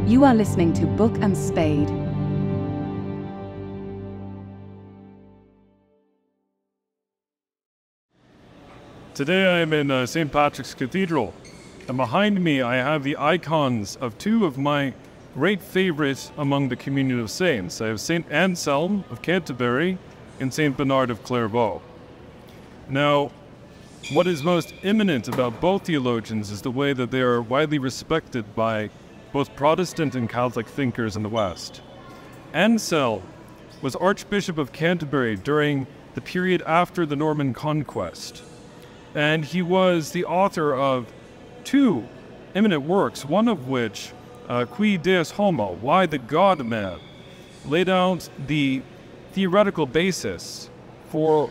You are listening to Book and Spade. Today I am in St. Patrick's Cathedral, and behind me I have the icons of two of my great favorites among the communion of saints. I have St. Anselm of Canterbury and St. Bernard of Clairvaux. Now, what is most eminent about both theologians is the way that they are widely respected by both Protestant and Catholic thinkers in the West. Anselm was Archbishop of Canterbury during the period after the Norman Conquest. And he was the author of two eminent works, one of which, Qui Deus Homo, Why the God-Man, laid out the theoretical basis for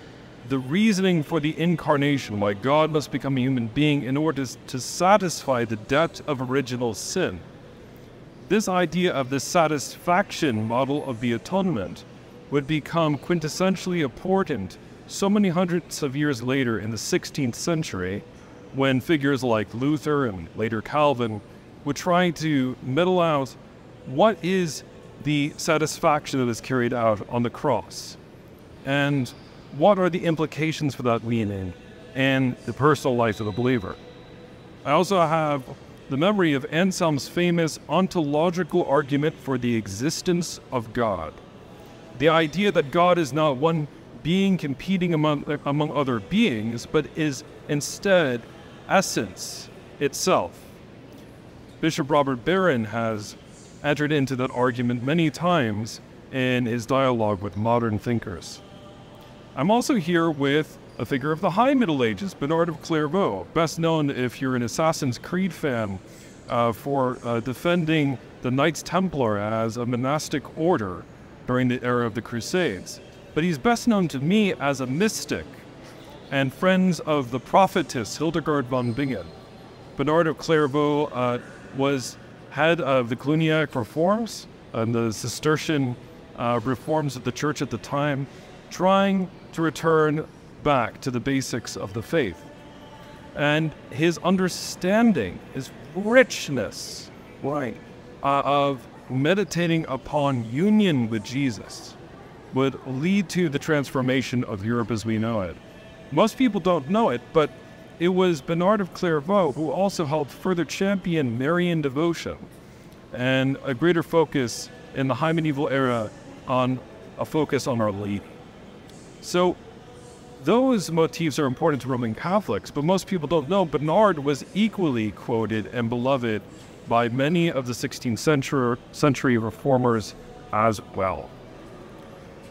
the reasoning for the incarnation, why God must become a human being in order to satisfy the debt of original sin. This idea of the satisfaction model of the atonement would become quintessentially important so many hundreds of years later in the 16th century, when figures like Luther and later Calvin would try to meddle out what is the satisfaction that is carried out on the cross, and what are the implications for that meaning and the personal life of the believer. I also have the memory of Anselm's famous ontological argument for the existence of God. The idea that God is not one being competing among other beings, but is instead essence itself. Bishop Robert Barron has entered into that argument many times in his dialogue with modern thinkers. I'm also here with a figure of the High Middle Ages, Bernard of Clairvaux, best known if you're an Assassin's Creed fan for defending the Knights Templar as a monastic order during the era of the Crusades. But he's best known to me as a mystic and friends of the prophetess Hildegard von Bingen. Bernard of Clairvaux was head of the Cluniac reforms and the Cistercian reforms of the church at the time, trying to return back to the basics of the faith. And his understanding, his richness, of meditating upon union with Jesus would lead to the transformation of Europe as we know it. Most people don't know it, but it was Bernard of Clairvaux who also helped further champion Marian devotion and a greater focus in the high medieval era on a focus on Our Lady. So those motifs are important to Roman Catholics, but most people don't know Bernard was equally quoted and beloved by many of the 16th century reformers as well.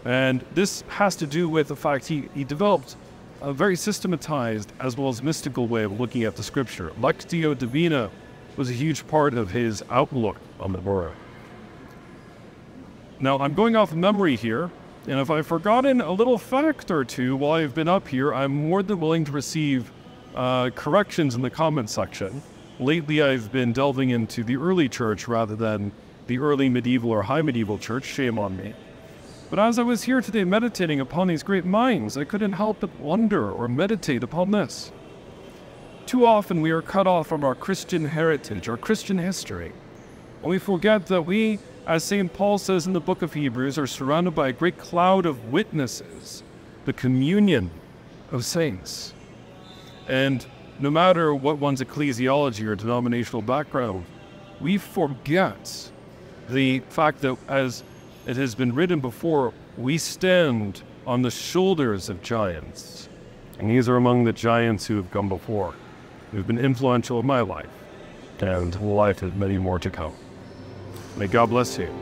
And this has to do with the fact he developed a very systematized as well as mystical way of looking at the scripture. Lectio Divina was a huge part of his outlook on the world. Now, I'm going off memory here, and if I've forgotten a little fact or two while I've been up here, I'm more than willing to receive corrections in the comment section. Lately, I've been delving into the early church rather than the early medieval or high medieval church. Shame on me. But as I was here today meditating upon these great minds, I couldn't help but wonder or meditate upon this. Too often we are cut off from our Christian heritage, our Christian history, and we forget that we, as St. Paul says in the book of Hebrews, are surrounded by a great cloud of witnesses, the communion of saints. And no matter what one's ecclesiology or denominational background, we forget the fact that, as it has been written before, we stand on the shoulders of giants. And these are among the giants who have come before, who have been influential in my life, and the life of many more to come. May God bless you.